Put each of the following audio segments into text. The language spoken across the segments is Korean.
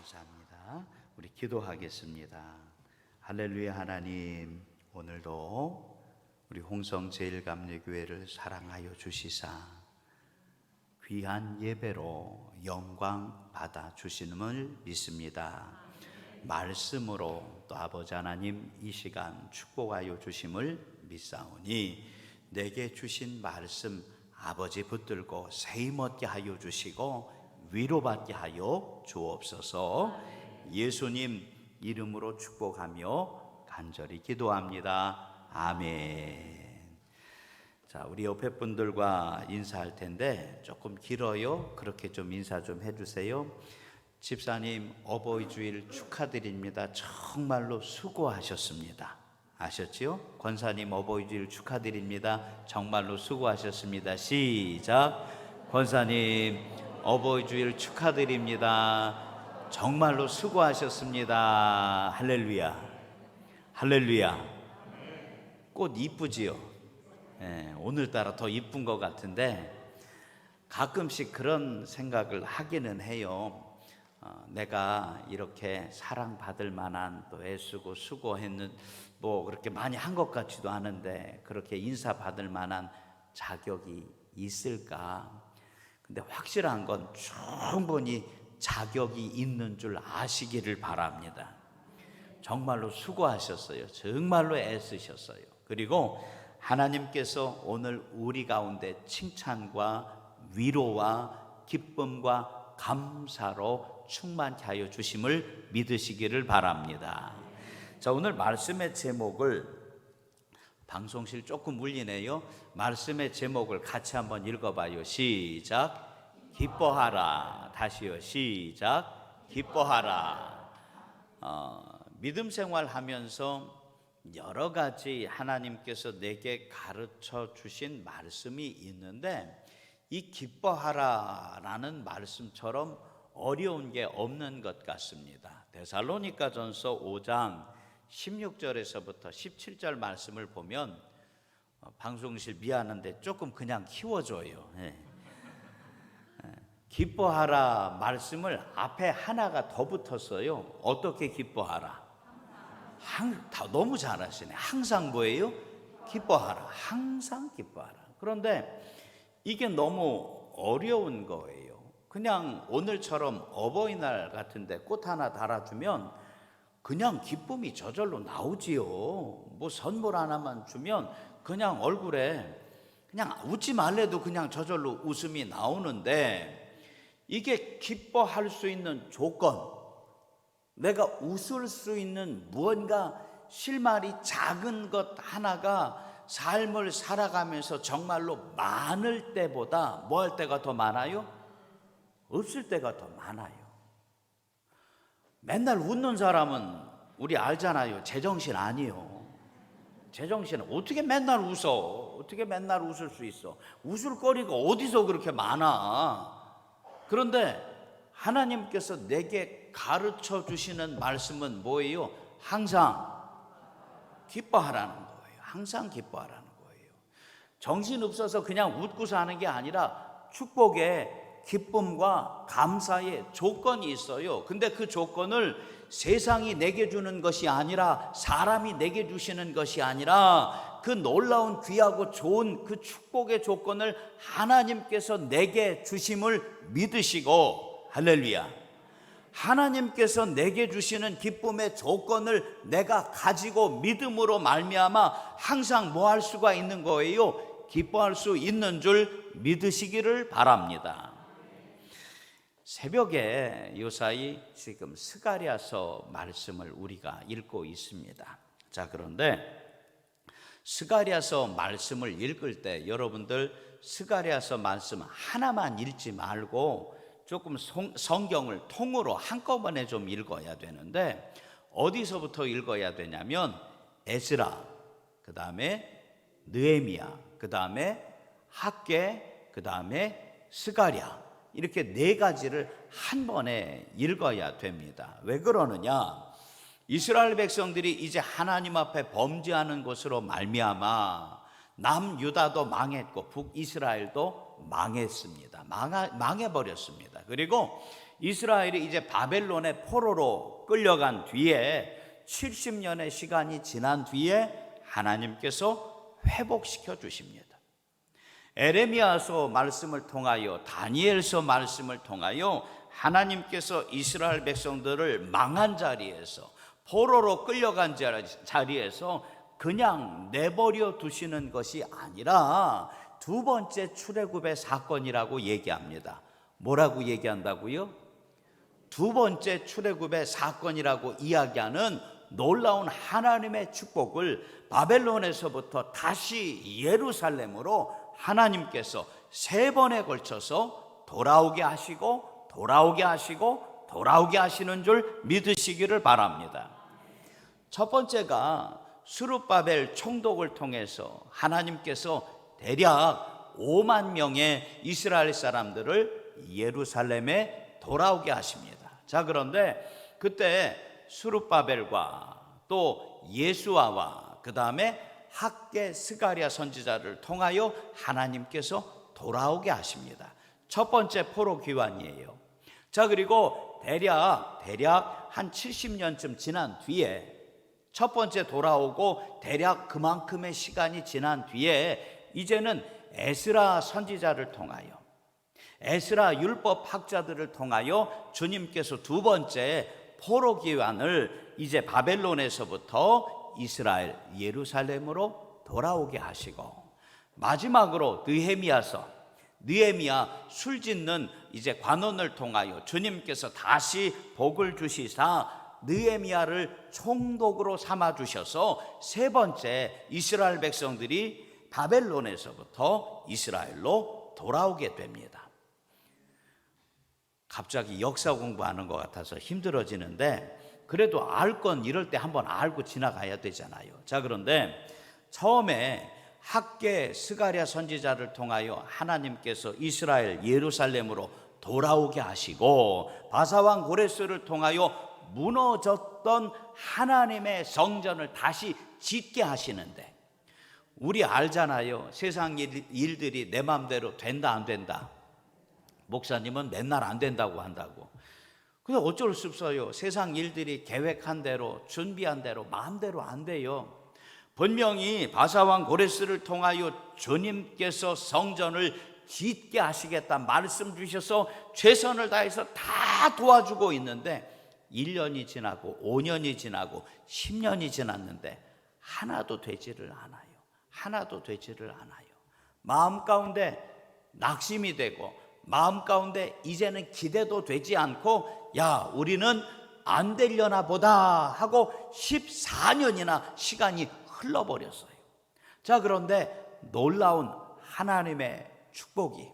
감사합니다. 우리 기도하겠습니다. 할렐루야. 하나님, 오늘도 우리 홍성제일감리교회를 사랑하여 주시사 귀한 예배로 영광 받아 주시는을 믿습니다. 말씀으로 또 아버지 하나님 이 시간 축복하여 주심을 믿사오니 내게 주신 말씀 아버지 붙들고 세임 얻게 하여 주시고 위로받게 하여 주옵소서. 예수님 이름으로 축복하며 간절히 기도합니다. 아멘. 자, 우리 옆에 분들과 인사할 텐데 조금 길어요. 그렇게 좀 인사 좀 해주세요. 집사님 어버이 주일 축하드립니다. 정말로 수고하셨습니다. 아셨지요? 권사님 어버이 주일 축하드립니다. 정말로 수고하셨습니다. 시작. 권사님 어버이 주일 축하드립니다. 정말로 수고하셨습니다. 할렐루야. 할렐루야. 꽃 이쁘지요? 오늘따라 더 이쁜 것 같은데 가끔씩 그런 생각을 하기는 해요. 내가 이렇게 사랑받을 만한 또 애쓰고 수고했는 뭐 그렇게 많이 한 것 같지도 않은데 그렇게 인사받을 만한 자격이 있을까? 근데 확실한 건 충분히 자격이 있는 줄 아시기를 바랍니다. 정말로 수고하셨어요. 정말로 애쓰셨어요. 그리고 하나님께서 오늘 우리 가운데 칭찬과 위로와 기쁨과 감사로 충만케 하여 주심을 믿으시기를 바랍니다. 자, 오늘 말씀의 제목을 방송실 조금 울리네요. 말씀의 제목을 같이 한번 읽어봐요. 시작. 기뻐하라. 다시요. 시작. 기뻐하라. 믿음 생활하면서 여러 가지 하나님께서 내게 가르쳐 주신 말씀이 있는데 이 기뻐하라라는 말씀처럼 어려운 게 없는 것 같습니다. 데살로니가전서 5장 16절에서부터 17절 말씀을 보면 방송실 미안한데 조금 그냥 키워줘요. 기뻐하라 말씀을 앞에 하나가 더 붙었어요. 어떻게 기뻐하라? 너무 잘하시네. 항상 뭐예요? 기뻐하라. 항상 기뻐하라. 그런데 이게 너무 어려운 거예요. 그냥 오늘처럼 어버이날 같은데 꽃 하나 달아주면 그냥 기쁨이 저절로 나오지요. 뭐 선물 하나만 주면 그냥 얼굴에 그냥 웃지 말래도 그냥 저절로 웃음이 나오는데 이게 기뻐할 수 있는 조건, 내가 웃을 수 있는 무언가 실마리 작은 것 하나가 삶을 살아가면서 정말로 많을 때보다 뭐 할 때가 더 많아요? 없을 때가 더 많아요. 맨날 웃는 사람은 우리 알잖아요. 제정신 아니요. 제정신은 어떻게 맨날 웃어? 어떻게 맨날 웃을 수 있어? 웃을 거리가 어디서 그렇게 많아? 그런데 하나님께서 내게 가르쳐 주시는 말씀은 뭐예요? 항상 기뻐하라는 거예요. 항상 기뻐하라는 거예요. 정신 없어서 그냥 웃고 사는 게 아니라 축복에 기쁨과 감사의 조건이 있어요. 근데 그 조건을 세상이 내게 주는 것이 아니라 사람이 내게 주시는 것이 아니라 그 놀라운 귀하고 좋은 그 축복의 조건을 하나님께서 내게 주심을 믿으시고 할렐루야. 하나님께서 내게 주시는 기쁨의 조건을 내가 가지고 믿음으로 말미암아 항상 뭐 할 수가 있는 거예요? 기뻐할 수 있는 줄 믿으시기를 바랍니다. 새벽에 요사이 지금 스가랴서 말씀을 우리가 읽고 있습니다. 자, 그런데 스가랴서 말씀을 읽을 때 여러분들 스가랴서 말씀 하나만 읽지 말고 조금 성경을 통으로 한꺼번에 좀 읽어야 되는데 어디서부터 읽어야 되냐면 에스라, 그 다음에 느헤미야, 그 다음에 학개, 그 다음에 스가랴 이렇게 네 가지를 한 번에 읽어야 됩니다. 왜 그러느냐? 이스라엘 백성들이 이제 하나님 앞에 범죄하는 것으로 말미암아 남유다도 망했고 북이스라엘도 망했습니다. 망해버렸습니다. 그리고 이스라엘이 이제 바벨론의 포로로 끌려간 뒤에 70년의 시간이 지난 뒤에 하나님께서 회복시켜 주십니다. 에레미야서 말씀을 통하여, 다니엘서 말씀을 통하여 하나님께서 이스라엘 백성들을 망한 자리에서, 포로로 끌려간 자리에서 그냥 내버려 두시는 것이 아니라 두 번째 출애굽의 사건이라고 얘기합니다. 뭐라고 얘기한다고요? 두 번째 출애굽의 사건이라고 이야기하는 놀라운 하나님의 축복을 바벨론에서부터 다시 예루살렘으로 하나님께서 세 번에 걸쳐서 돌아오게 하시고 돌아오게 하시고 돌아오게 하시는 줄 믿으시기를 바랍니다. 첫 번째가 스룹바벨 총독을 통해서 하나님께서 대략 5만 명의 이스라엘 사람들을 예루살렘에 돌아오게 하십니다. 자, 그런데 그때 스룹바벨과 또 예수아와 그 다음에 학개 스가랴 선지자를 통하여 하나님께서 돌아오게 하십니다. 첫 번째 포로 귀환이에요. 자, 그리고 대략 한 70년쯤 지난 뒤에 첫 번째 돌아오고 대략 그만큼의 시간이 지난 뒤에 이제는 에스라 선지자를 통하여, 에스라 율법 학자들을 통하여 주님께서 두 번째 포로 귀환을 이제 바벨론에서부터 이스라엘 예루살렘으로 돌아오게 하시고, 마지막으로 느헤미야 술 짓는 이제 관원을 통하여 주님께서 다시 복을 주시사 느헤미야를 총독으로 삼아 주셔서 세 번째 이스라엘 백성들이 바벨론에서부터 이스라엘로 돌아오게 됩니다. 갑자기 역사 공부하는 것 같아서 힘들어지는데 그래도 알 건 이럴 때 한번 알고 지나가야 되잖아요. 자, 그런데 처음에 학개 스가랴 선지자를 통하여 하나님께서 이스라엘 예루살렘으로 돌아오게 하시고, 바사왕 고레스를 통하여 무너졌던 하나님의 성전을 다시 짓게 하시는데, 우리 알잖아요. 세상 일들이 내 마음대로 된다 안 된다. 목사님은 맨날 안 된다고 한다고. 근데 어쩔 수 없어요. 세상 일들이 계획한 대로, 준비한 대로 마음대로 안 돼요. 분명히 바사왕 고레스를 통하여 주님께서 성전을 짓게 하시겠다 말씀 주셔서 최선을 다해서 다 도와주고 있는데 1년이 지나고 5년이 지나고 10년이 지났는데 하나도 되지를 않아요. 하나도 되지를 않아요. 마음 가운데 낙심이 되고 마음 가운데 이제는 기대도 되지 않고, 야, 우리는 안 되려나 보다 하고 14년이나 시간이 흘러버렸어요. 자, 그런데 놀라운 하나님의 축복이,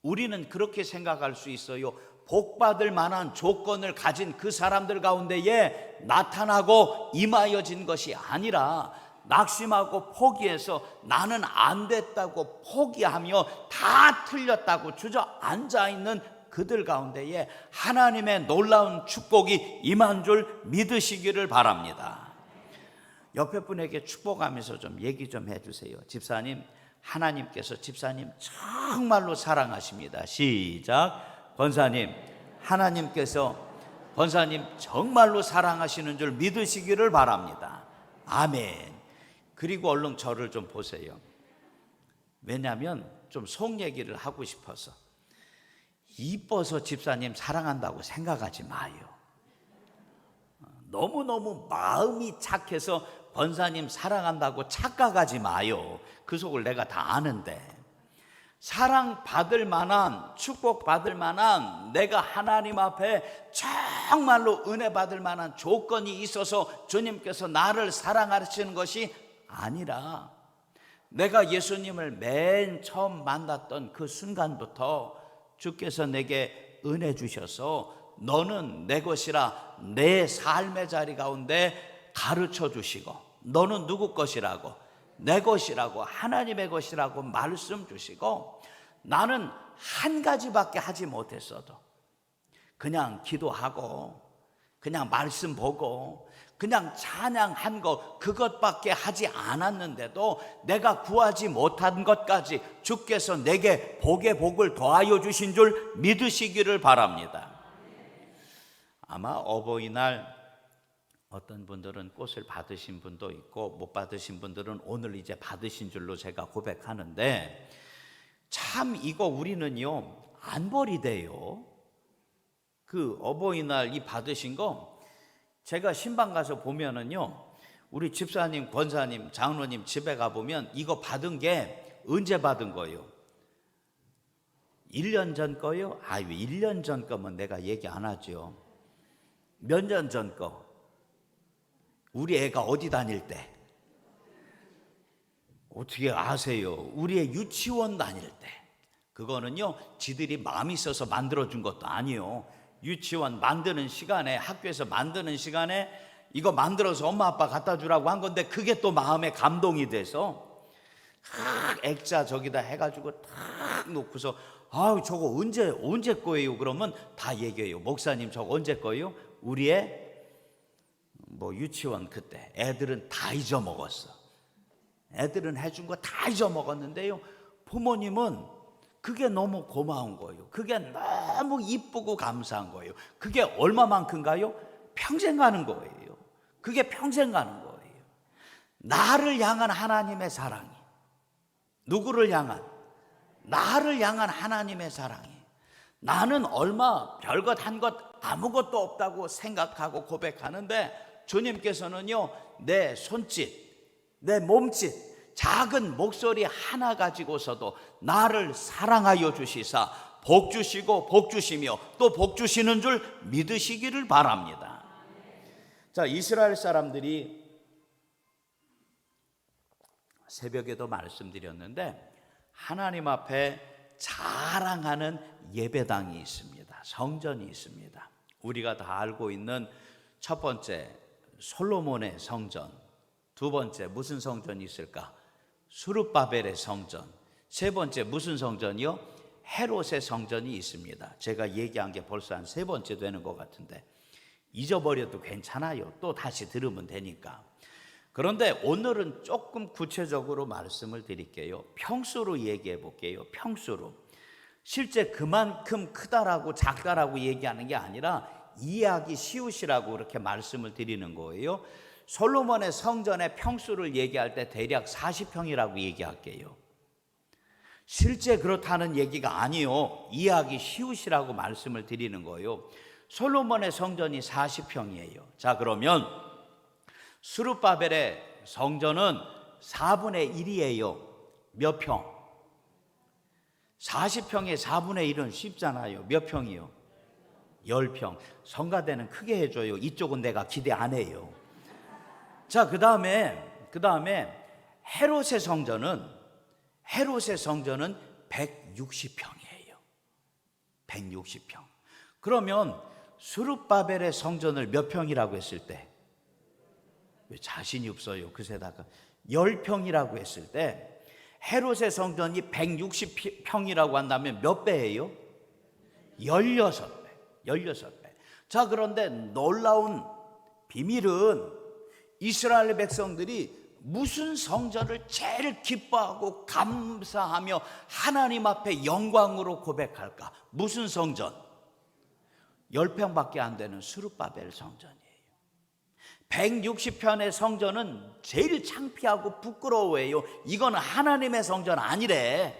우리는 그렇게 생각할 수 있어요. 복받을 만한 조건을 가진 그 사람들 가운데에 나타나고 임하여진 것이 아니라 낙심하고 포기해서 나는 안 됐다고 포기하며 다 틀렸다고 주저앉아 있는 그들 가운데에 하나님의 놀라운 축복이 임한 줄 믿으시기를 바랍니다. 옆에 분에게 축복하면서 좀 얘기 좀 해주세요. 집사님, 하나님께서 집사님 정말로 사랑하십니다. 시작. 권사님, 하나님께서 권사님 정말로 사랑하시는 줄 믿으시기를 바랍니다. 아멘. 그리고 얼른 저를 좀 보세요. 왜냐하면 좀 속 얘기를 하고 싶어서. 이뻐서 집사님 사랑한다고 생각하지 마요. 너무너무 마음이 착해서 권사님 사랑한다고 착각하지 마요. 그 속을 내가 다 아는데, 사랑받을 만한, 축복받을 만한, 내가 하나님 앞에 정말로 은혜 받을 만한 조건이 있어서 주님께서 나를 사랑하시는 것이 아니라, 내가 예수님을 맨 처음 만났던 그 순간부터 주께서 내게 은혜 주셔서 너는 내 것이라 내 삶의 자리 가운데 가르쳐 주시고, 너는 누구 것이라고, 내 것이라고, 하나님의 것이라고 말씀 주시고, 나는 한 가지밖에 하지 못했어도 그냥 기도하고 그냥 말씀 보고 그냥 찬양한 것 그것밖에 하지 않았는데도 내가 구하지 못한 것까지 주께서 내게 복에 복을 더하여 주신 줄 믿으시기를 바랍니다. 아마 어버이날 어떤 분들은 꽃을 받으신 분도 있고 못 받으신 분들은 오늘 이제 받으신 줄로 제가 고백하는데, 참 이거 우리는요 안 버리대요. 그 어버이날 이 받으신 거 제가 신방 가서 보면은요, 우리 집사님, 권사님, 장로님 집에 가보면 이거 받은 게 언제 받은 거예요? 1년 전 거요? 왜 1년 전 거면 내가 얘기 안 하죠. 몇 년 전 거? 우리 애가 어디 다닐 때? 어떻게 아세요? 우리 애 유치원 다닐 때. 그거는요 지들이 마음이 있어서 만들어준 것도 아니에요. 유치원 만드는 시간에, 학교에서 만드는 시간에 이거 만들어서 엄마 아빠 갖다 주라고 한 건데, 그게 또 마음에 감동이 돼서 액자 저기다 해가지고 탁 놓고서 저거 언제 거예요? 그러면 다 얘기해요. 목사님 저거 언제 거예요? 우리의 유치원 그때. 애들은 다 잊어먹었어. 애들은 해준 거 다 잊어먹었는데요, 부모님은 그게 너무 고마운 거예요. 그게 너무 이쁘고 감사한 거예요. 그게 얼마만큼가요? 평생 가는 거예요. 그게 평생 가는 거예요. 나를 향한 하나님의 사랑이, 누구를 향한? 나를 향한 하나님의 사랑이, 나는 얼마 별것 한 것 아무것도 없다고 생각하고 고백하는데, 주님께서는요 내 손짓, 내 몸짓, 작은 목소리 하나 가지고서도 나를 사랑하여 주시사 복 주시고 복 주시며 또 복 주시는 줄 믿으시기를 바랍니다. 자, 이스라엘 사람들이 새벽에도 말씀드렸는데 하나님 앞에 자랑하는 예배당이 있습니다. 성전이 있습니다. 우리가 다 알고 있는 첫 번째 솔로몬의 성전, 두 번째 무슨 성전이 있을까? 스룹바벨의 성전. 세 번째 무슨 성전이요? 헤롯의 성전이 있습니다. 제가 얘기한 게 벌써 한 세 번째 되는 것 같은데 잊어버려도 괜찮아요. 또 다시 들으면 되니까. 그런데 오늘은 조금 구체적으로 말씀을 드릴게요. 평수로 얘기해 볼게요. 평수로. 실제 그만큼 크다라고 작다라고 얘기하는 게 아니라 이해하기 쉬우시라고 그렇게 말씀을 드리는 거예요. 솔로몬의 성전의 평수를 얘기할 때 대략 40평이라고 얘기할게요. 실제 그렇다는 얘기가 아니요, 이해하기 쉬우시라고 말씀을 드리는 거예요. 솔로몬의 성전이 40평이에요. 자, 그러면 스룹바벨의 성전은 4분의 1이에요. 몇 평? 40평에 4분의 1은 쉽잖아요. 몇 평이요? 10평. 성가대는 크게 해줘요. 이쪽은 내가 기대 안 해요. 자, 그 다음에 헤롯의 성전은 160평이에요. 160평. 그러면 스룹바벨의 성전을 몇 평이라고 했을 때, 왜 자신이 없어요? 그새다가 10평이라고 했을 때 헤롯의 성전이 160평이라고 한다면 몇 배예요? 16배. 자, 그런데 놀라운 비밀은 이스라엘 백성들이 무슨 성전을 제일 기뻐하고 감사하며 하나님 앞에 영광으로 고백할까? 무슨 성전? 10평밖에 안 되는 스룹바벨 성전이에요. 160편의 성전은 제일 창피하고 부끄러워해요. 이건 하나님의 성전 아니래.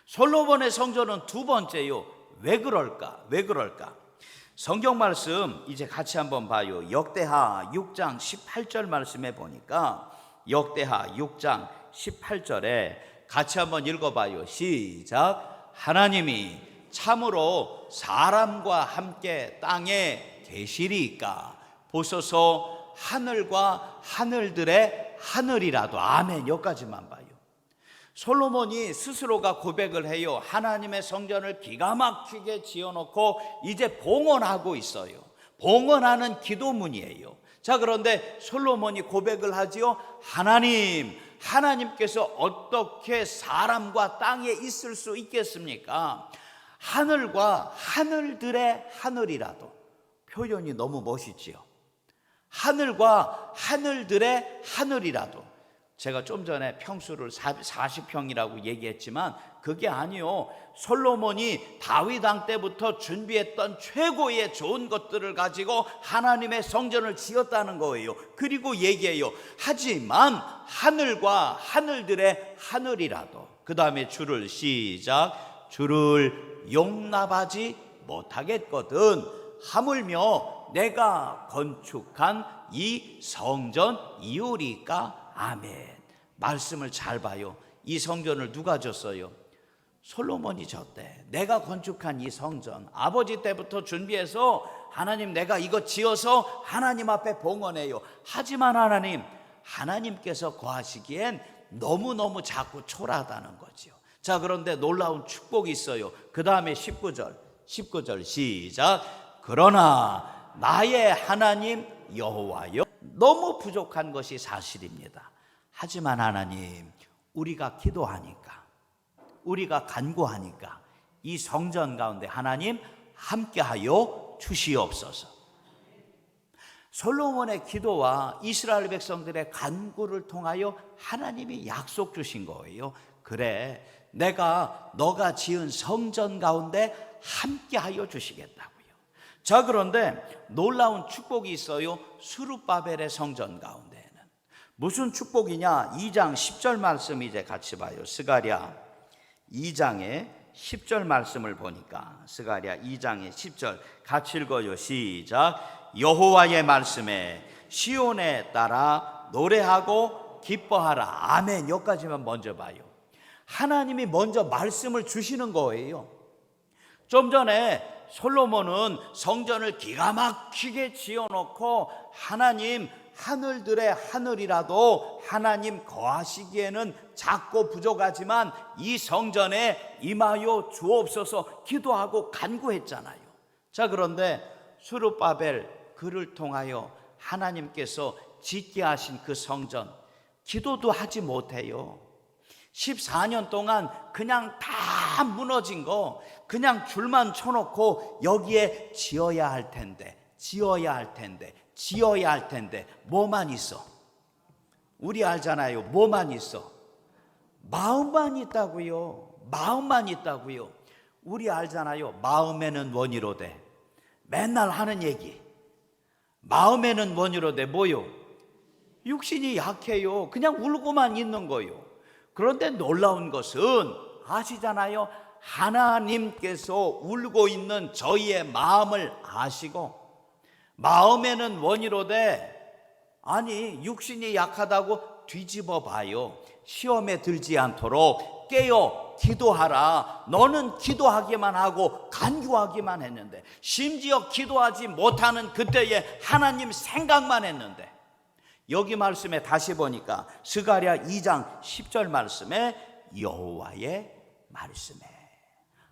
솔로몬의 성전은 두 번째요. 왜 그럴까? 성경 말씀 이제 같이 한번 봐요. 역대하 6장 18절 말씀에 보니까, 역대하 6장 18절에 같이 한번 읽어봐요. 시작. 하나님이 참으로 사람과 함께 땅에 계시리이까? 보소서 하늘과 하늘들의 하늘이라도. 아멘. 여기까지만 봐요. 솔로몬이 스스로가 고백을 해요. 하나님의 성전을 기가 막히게 지어놓고 이제 봉헌하고 있어요. 봉헌하는 기도문이에요. 자, 그런데 솔로몬이 고백을 하지요. 하나님께서 어떻게 사람과 땅에 있을 수 있겠습니까? 하늘과 하늘들의 하늘이라도. 표현이 너무 멋있지요. 하늘과 하늘들의 하늘이라도. 제가 좀 전에 평수를 40평이라고 얘기했지만 그게 아니요, 솔로몬이 다윗 왕 때부터 준비했던 최고의 좋은 것들을 가지고 하나님의 성전을 지었다는 거예요. 그리고 얘기해요. 하지만 하늘과 하늘들의 하늘이라도, 그 다음에 줄을 시작, 줄을 용납하지 못하겠거든. 하물며 내가 건축한 이 성전 이오리까. 아멘. 말씀을 잘 봐요. 이 성전을 누가 졌어요? 솔로몬이 졌대. 내가 건축한 이 성전, 아버지 때부터 준비해서 하나님 내가 이거 지어서 하나님 앞에 봉헌해요. 하지만 하나님께서 거하시기엔 너무너무 작고 초라하다는 거죠. 자, 그런데 놀라운 축복이 있어요. 그 다음에 19절 시작. 그러나 나의 하나님 여호와여, 너무 부족한 것이 사실입니다. 하지만 하나님, 우리가 기도하니까, 우리가 간구하니까 이 성전 가운데 하나님 함께하여 주시옵소서. 솔로몬의 기도와 이스라엘 백성들의 간구를 통하여 하나님이 약속 주신 거예요. 그래, 내가 너가 지은 성전 가운데 함께하여 주시겠다고요. 자, 그런데 놀라운 축복이 있어요. 스룹바벨의 성전 가운데에는. 무슨 축복이냐? 2장 10절 말씀 이제 같이 봐요. 스가랴 2장의 10절 말씀을 보니까, 스가랴 2장의 10절 같이 읽어요. 시작. 여호와의 말씀에 시온에 따라 노래하고 기뻐하라. 아멘. 여기까지만 먼저 봐요. 하나님이 먼저 말씀을 주시는 거예요. 좀 전에 솔로몬은 성전을 기가 막히게 지어놓고 하나님, 하늘들의 하늘이라도 하나님 거하시기에는 작고 부족하지만 이 성전에 임하여 주옵소서 기도하고 간구했잖아요. 자, 그런데 스룹바벨 그를 통하여 하나님께서 짓게 하신 그 성전, 기도도 하지 못해요. 14년 동안 그냥 다 무너진 거 그냥 줄만 쳐놓고 여기에 지어야 할 텐데 뭐만 있어? 우리 알잖아요. 뭐만 있어? 마음만 있다고요. 마음만 있다고요. 우리 알잖아요. 마음에는 원이로되. 맨날 하는 얘기. 마음에는 원이로되 뭐요? 육신이 약해요. 그냥 울고만 있는 거요. 그런데 놀라운 것은 아시잖아요. 하나님께서 울고 있는 저희의 마음을 아시고, 마음에는 원이로되, 아니 육신이 약하다고 뒤집어 봐요. 시험에 들지 않도록 깨어 기도하라. 너는 기도하기만 하고 간구하기만 했는데, 심지어 기도하지 못하는 그때에 하나님 생각만 했는데, 여기 말씀에 다시 보니까 스가랴 2장 10절 말씀에 여호와의 말씀에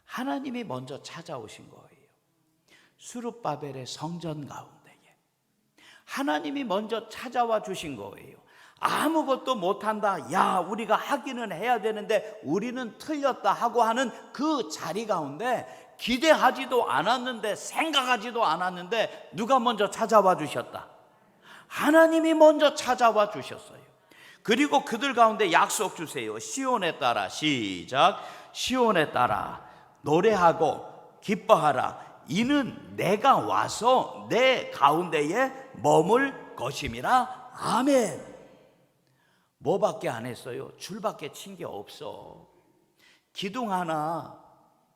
하나님이 먼저 찾아오신 거예요. 스룹바벨의 성전 가운데에 하나님이 먼저 찾아와 주신 거예요. 아무것도 못한다, 야 우리가 하기는 해야 되는데 우리는 틀렸다 하고 하는 그 자리 가운데 기대하지도 않았는데 생각하지도 않았는데 누가 먼저 찾아와 주셨다? 하나님이 먼저 찾아와 주셨어요. 그리고 그들 가운데 약속 주세요. 시온에 따라 시작. 시온에 따라 노래하고 기뻐하라. 이는 내가 와서 내 가운데에 머물 것임이라. 아멘. 뭐밖에 안 했어요? 줄밖에 친 게 없어. 기둥 하나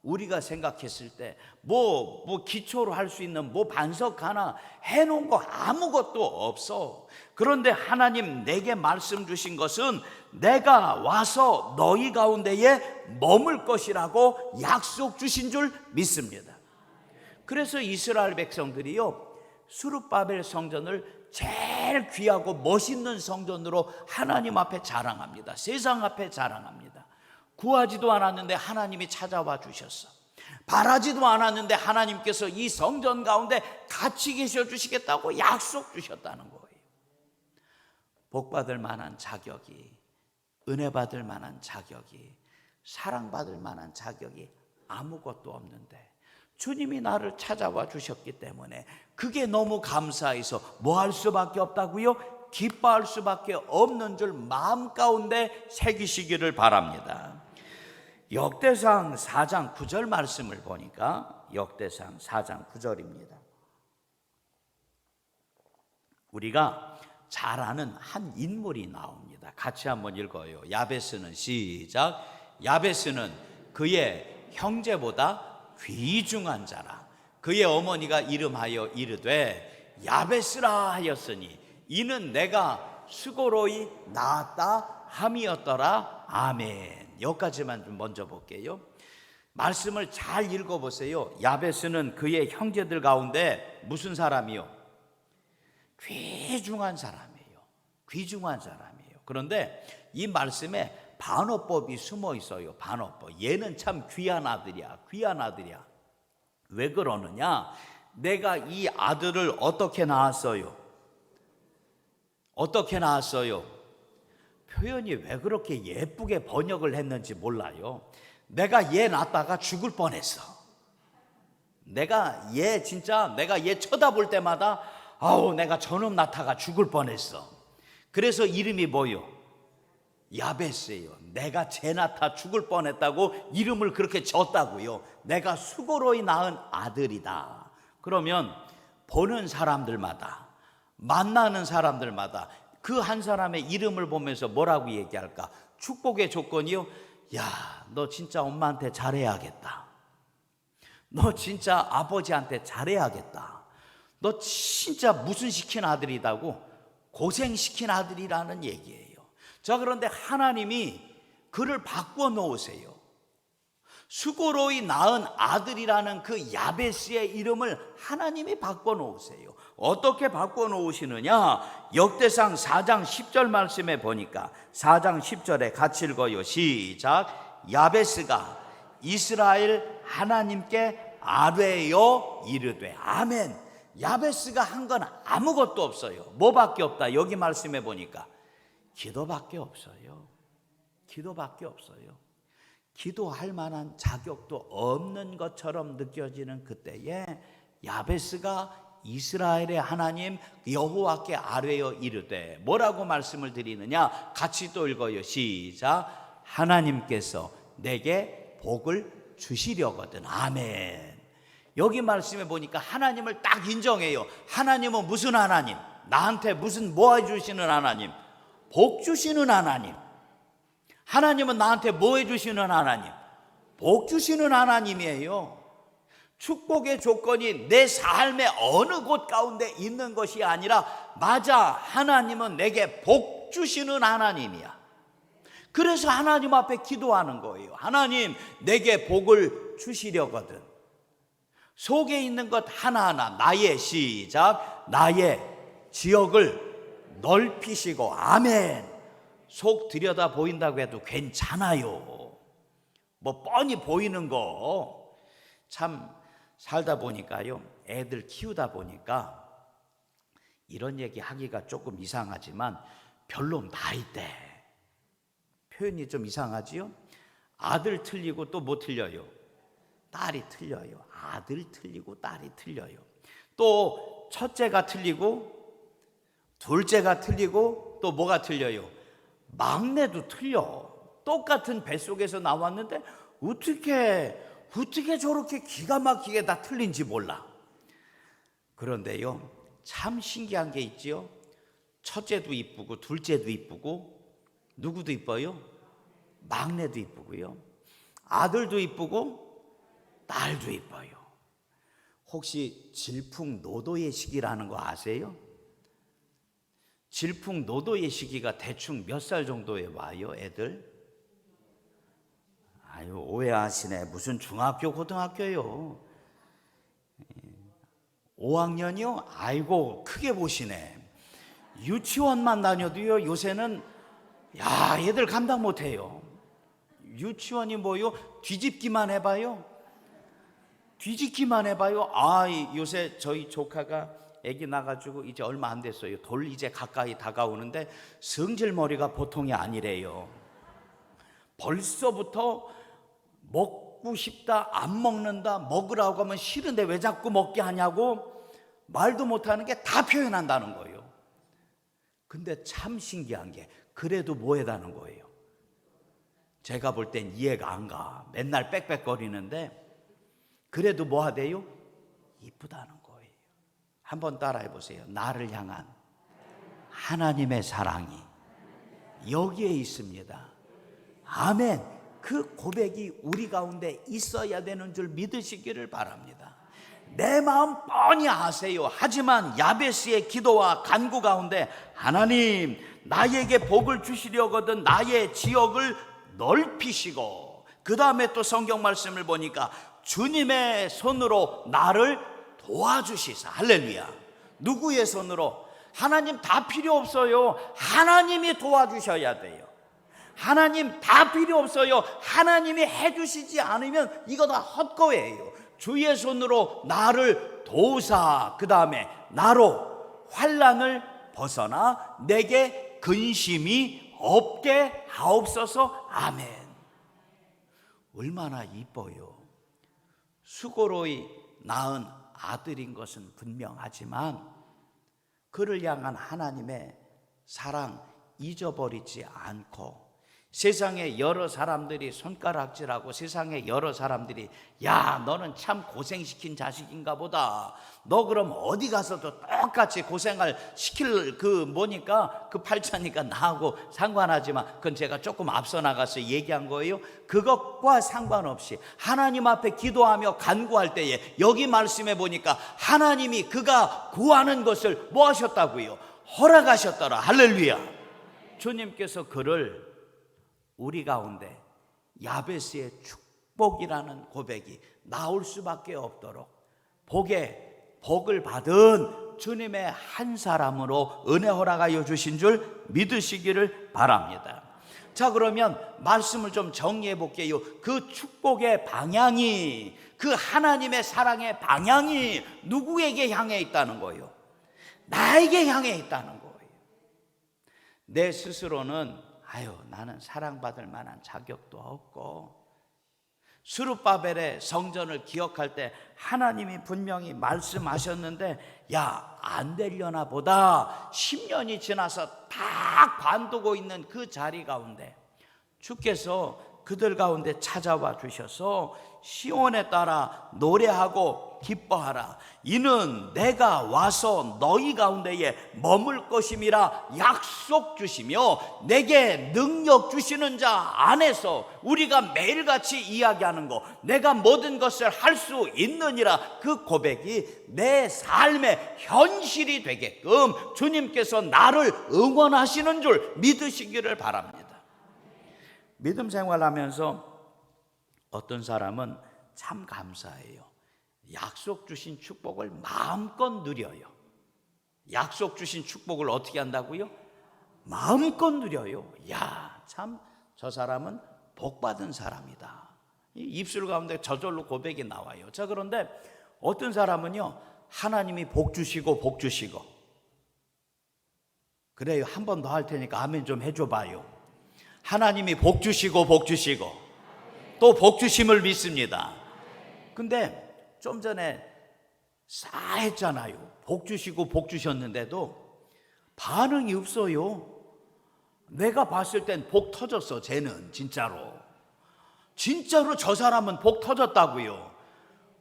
우리가 생각했을 때 뭐 기초로 할 수 있는 뭐 반석 하나 해놓은 거 아무것도 없어. 그런데 하나님 내게 말씀 주신 것은 내가 와서 너희 가운데에 머물 것이라고 약속 주신 줄 믿습니다. 그래서 이스라엘 백성들이요, 스룹바벨 성전을 제일 귀하고 멋있는 성전으로 하나님 앞에 자랑합니다. 세상 앞에 자랑합니다. 구하지도 않았는데 하나님이 찾아와 주셨어. 바라지도 않았는데 하나님께서 이 성전 가운데 같이 계셔 주시겠다고 약속 주셨다는 거예요. 복받을 만한 자격이, 은혜 받을 만한 자격이, 사랑받을 만한 자격이 아무것도 없는데 주님이 나를 찾아와 주셨기 때문에 그게 너무 감사해서 뭐 할 수밖에 없다고요? 기뻐할 수밖에 없는 줄 마음 가운데 새기시기를 바랍니다. 역대상 4장 9절 말씀을 보니까 역대상 4장 9절입니다. 우리가 잘 아는 한 인물이 나옵니다. 같이 한번 읽어요. 야베스는 시작. 야베스는 그의 형제보다 귀중한 자라. 그의 어머니가 이름하여 이르되 야베스라 하였으니 이는 내가 수고로이 낳았다 함이었더라. 아멘. 여기까지만 좀 먼저 볼게요. 말씀을 잘 읽어보세요. 야베스는 그의 형제들 가운데 무슨 사람이요? 귀중한 사람이에요. 귀중한 사람이에요. 그런데 이 말씀에 반어법이 숨어 있어요. 반어법. 얘는 참 귀한 아들이야. 귀한 아들이야. 왜 그러느냐? 내가 이 아들을 어떻게 낳았어요? 어떻게 낳았어요? 표현이 왜 그렇게 예쁘게 번역을 했는지 몰라요. 내가 얘 낳다가 죽을 뻔했어. 내가 얘 쳐다볼 때마다 아우 내가 저놈 낳다가 죽을 뻔했어. 그래서 이름이 뭐요? 야베스예요. 내가 쟤 낳다 죽을 뻔했다고 이름을 그렇게 졌다고요. 내가 수고로이 낳은 아들이다. 그러면 보는 사람들마다 만나는 사람들마다 그 한 사람의 이름을 보면서 뭐라고 얘기할까? 축복의 조건이요. 야, 너 진짜 엄마한테 잘해야겠다. 너 진짜 아버지한테 잘해야겠다. 너 진짜 무슨 시킨 아들이다고 고생시킨 아들이라는 얘기예요. 자, 그런데 하나님이 그를 바꿔 놓으세요. 수고로이 낳은 아들이라는 그 야베스의 이름을 하나님이 바꿔 놓으세요. 어떻게 바꿔 놓으시느냐? 역대상 4장 10절 말씀에 보니까 4장 10절에 같이 읽어요. 시작. 야베스가 이스라엘 하나님께 아뢰어 이르되. 아멘. 야베스가 한 건 아무것도 없어요. 뭐밖에 없다? 여기 말씀해 보니까 기도밖에 없어요. 기도밖에 없어요. 기도할 만한 자격도 없는 것처럼 느껴지는 그때에 야베스가 이스라엘의 하나님 여호와께 아뢰어 이르되. 뭐라고 말씀을 드리느냐? 같이 또 읽어요. 시작. 하나님께서 내게 복을 주시려거든. 아멘. 여기 말씀해 보니까 하나님을 딱 인정해요. 하나님은 무슨 하나님? 나한테 무슨 뭐 해주시는 하나님? 복 주시는 하나님. 하나님은 나한테 뭐 해주시는 하나님? 복 주시는 하나님이에요. 축복의 조건이 내 삶의 어느 곳 가운데 있는 것이 아니라 맞아, 하나님은 내게 복 주시는 하나님이야. 그래서 하나님 앞에 기도하는 거예요. 하나님, 내게 복을 주시려거든. 속에 있는 것 하나하나 나의 시작. 나의 지역을 넓히시고. 아멘. 속 들여다 보인다고 해도 괜찮아요. 뭐 뻔히 보이는 거. 참 살다 보니까요, 애들 키우다 보니까 이런 얘기 하기가 조금 이상하지만 별로 나이대 표현이 좀 이상하지요? 아들 틀리고 또 뭐 틀려요? 딸이 틀려요. 아들 틀리고 딸이 틀려요. 또 첫째가 틀리고 둘째가 틀리고 또 뭐가 틀려요? 막내도 틀려. 똑같은 뱃속에서 나왔는데 어떻게 저렇게 기가 막히게 다 틀린지 몰라. 그런데요, 참 신기한 게 있지요. 첫째도 이쁘고 둘째도 이쁘고 누구도 이뻐요? 막내도 이쁘고요. 아들도 이쁘고 딸도 이뻐요. 혹시 질풍노도의 시기라는 거 아세요? 질풍노도의 시기가 대충 몇 살 정도에 와요, 애들? 아유, 오해하시네. 무슨 중학교, 고등학교요? 5학년이요? 아이고, 크게 보시네. 유치원만 다녀도요, 요새는 야, 얘들 감당 못해요. 유치원이 뭐요? 뒤집기만 해봐요. 뒤집기만 해봐요. 아, 요새 저희 조카가 애기 나가지고 이제 얼마 안 됐어요. 돌 이제 가까이 다가오는데 성질머리가 보통이 아니래요. 벌써부터 먹고 싶다, 안 먹는다, 먹으라고 하면 싫은데 왜 자꾸 먹게 하냐고 말도 못하는 게 다 표현한다는 거예요. 근데 참 신기한 게 그래도 뭐 해다는 거예요. 제가 볼 땐 이해가 안 가. 맨날 빽빽거리는데 그래도 뭐 하대요? 이쁘다는 거예요. 한번 따라해 보세요. 나를 향한 하나님의 사랑이 여기에 있습니다. 아멘. 그 고백이 우리 가운데 있어야 되는 줄 믿으시기를 바랍니다. 내 마음 뻔히 아세요. 하지만 야베스의 기도와 간구 가운데 하나님, 나에게 복을 주시려거든 나의 지역을 넓히시고, 그 다음에 또 성경 말씀을 보니까 주님의 손으로 나를 도와주시사. 할렐루야. 누구의 손으로? 하나님 다 필요 없어요. 하나님이 도와주셔야 돼요. 하나님 다 필요 없어요. 하나님이 해주시지 않으면 이거 다 헛거예요. 주의 손으로 나를 도우사, 그 다음에 나로 환난을 벗어나 내게 근심이 없게 하옵소서. 아멘. 얼마나 이뻐요. 수고로이 낳은 아들인 것은 분명하지만 그를 향한 하나님의 사랑 잊어버리지 않고, 세상에 여러 사람들이 손가락질하고 세상에 여러 사람들이 야, 너는 참 고생시킨 자식인가 보다, 너 그럼 어디 가서도 똑같이 고생을 시킬 뭐니까 그 팔자니까 나하고 상관하지만, 그건 제가 조금 앞서 나가서 얘기한 거예요. 그것과 상관없이 하나님 앞에 기도하며 간구할 때에 여기 말씀해 보니까 하나님이 그가 구하는 것을 뭐 하셨다고요? 허락하셨더라. 할렐루야. 주님께서 그를 우리 가운데 야베스의 축복이라는 고백이 나올 수밖에 없도록 복을 받은 주님의 한 사람으로 은혜 허락하여 주신 줄 믿으시기를 바랍니다. 자, 그러면 말씀을 좀 정리해 볼게요. 그 축복의 방향이, 그 하나님의 사랑의 방향이 누구에게 향해 있다는 거예요? 나에게 향해 있다는 거예요. 내 스스로는 나는 사랑받을 만한 자격도 없고, 스룹바벨의 성전을 기억할 때 하나님이 분명히 말씀하셨는데 야, 안 되려나 보다 10년이 지나서 딱 관두고 있는 그 자리 가운데 주께서 그들 가운데 찾아와 주셔서 시온에 따라 노래하고 기뻐하라. 이는 내가 와서 너희 가운데에 머물 것임이라 약속 주시며 내게 능력 주시는 자 안에서 우리가 매일같이 이야기하는 거, 내가 모든 것을 할 수 있느니라, 그 고백이 내 삶의 현실이 되게끔 주님께서 나를 응원하시는 줄 믿으시기를 바랍니다. 믿음 생활하면서 어떤 사람은 참 감사해요. 약속 주신 축복을 마음껏 누려요. 약속 주신 축복을 어떻게 한다고요? 마음껏 누려요. 야, 참 저 사람은 복 받은 사람이다. 입술 가운데 저절로 고백이 나와요. 자, 그런데 어떤 사람은요, 하나님이 복 주시고 그래요, 한 번 더 할 테니까 아멘 좀 해줘봐요. 하나님이 복 주시고 또 복 주심을 믿습니다. 근데 좀 전에 싸했잖아요. 복 주시고 복 주셨는데도 반응이 없어요. 내가 봤을 땐 복 터졌어. 쟤는 진짜로 저 사람은 복 터졌다고요.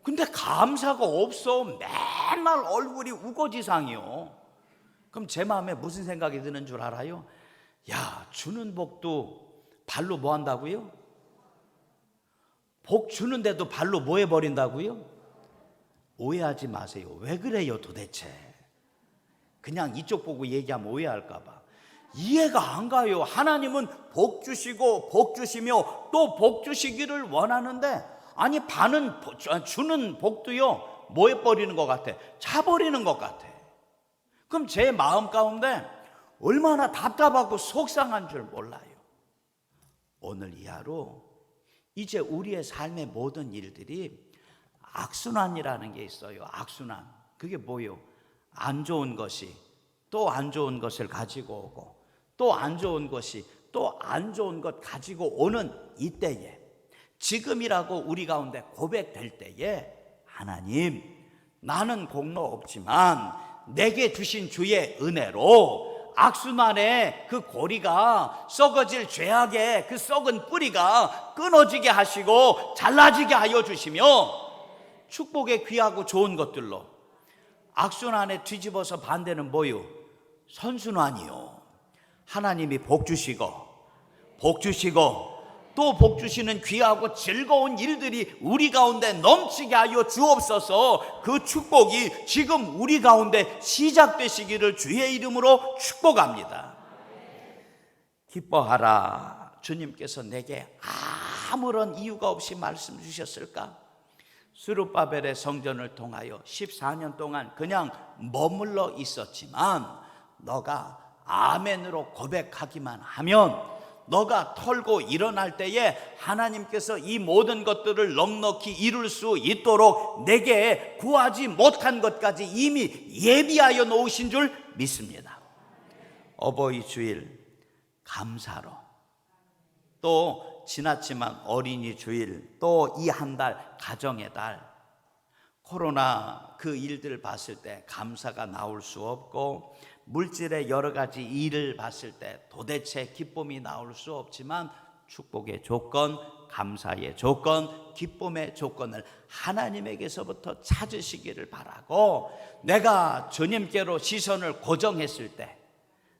근데 감사가 없어. 맨날 얼굴이 우거지상이요. 그럼 제 마음에 무슨 생각이 드는 줄 알아요? 야, 주는 복도 발로 뭐 한다고요? 복 주는데도 발로 뭐 해버린다고요? 오해하지 마세요. 왜 그래요 도대체? 그냥 이쪽 보고 얘기하면 오해할까봐. 이해가 안 가요. 하나님은 복 주시고 복 주시며 또 복 주시기를 원하는데, 아니 주는 복도요 뭐 해버리는 것 같아? 차버리는 것 같아. 그럼 제 마음 가운데 얼마나 답답하고 속상한 줄 몰라요. 오늘 이 하루 이제 우리의 삶의 모든 일들이 악순환이라는 게 있어요. 악순환. 그게 뭐예요? 안 좋은 것이 또 안 좋은 것을 가지고 오고, 또 안 좋은 것이 또 안 좋은 것 가지고 오는 이때에 지금이라고 우리 가운데 고백될 때에 하나님, 나는 공로 없지만 내게 주신 주의 은혜로 악순환의 그 고리가, 썩어질 죄악의 그 썩은 뿌리가 끊어지게 하시고 잘라지게 하여 주시며, 축복의 귀하고 좋은 것들로 악순환에 뒤집어서 반대는 뭐요? 선순환이요. 하나님이 복 주시고 또 복 주시는 귀하고 즐거운 일들이 우리 가운데 넘치게 하여 주옵소서. 그 축복이 지금 우리 가운데 시작되시기를 주의 이름으로 축복합니다. 기뻐하라. 주님께서 내게 아무런 이유가 없이 말씀 주셨을까? 스룹바벨의 성전을 통하여 14년 동안 그냥 머물러 있었지만, 너가 아멘으로 고백하기만 하면, 너가 털고 일어날 때에 하나님께서 이 모든 것들을 넉넉히 이룰 수 있도록 내게 구하지 못한 것까지 이미 예비하여 놓으신 줄 믿습니다. 어버이 주일 감사로, 또 지났지만 어린이 주일, 또 이 한 달 가정의 달, 코로나 그 일들을 봤을 때 감사가 나올 수 없고, 물질의 여러 가지 일을 봤을 때 도대체 기쁨이 나올 수 없지만, 축복의 조건, 감사의 조건, 기쁨의 조건을 하나님에게서부터 찾으시기를 바라고, 내가 주님께로 시선을 고정했을 때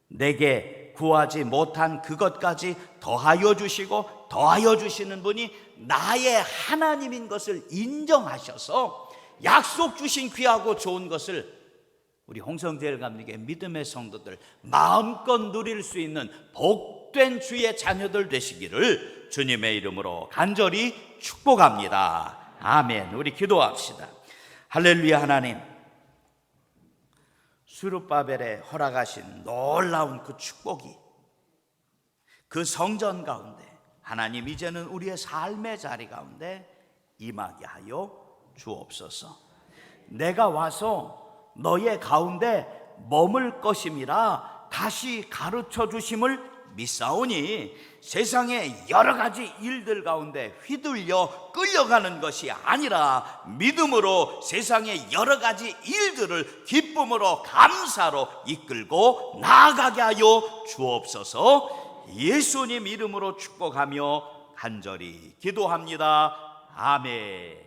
내게 구하지 못한 그것까지 더하여 주시고 더하여 주시는 분이 나의 하나님인 것을 인정하셔서 약속 주신 귀하고 좋은 것을 우리 홍성재일 감독의 믿음의 성도들 마음껏 누릴 수 있는 복된 주의 자녀들 되시기를 주님의 이름으로 간절히 축복합니다. 아멘. 우리 기도합시다. 할렐루야. 하나님, 스룹바벨에 허락하신 놀라운 그 축복이 그 성전 가운데, 하나님 이제는 우리의 삶의 자리 가운데 임하게 하여 주옵소서. 내가 와서 너의 가운데 머물 것임이라 다시 가르쳐 주심을 믿사오니, 세상의 여러 가지 일들 가운데 휘둘려 끌려가는 것이 아니라 믿음으로 세상의 여러 가지 일들을 기쁨으로 감사로 이끌고 나아가게 하여 주옵소서. 예수님 이름으로 축복하며 간절히 기도합니다. 아멘.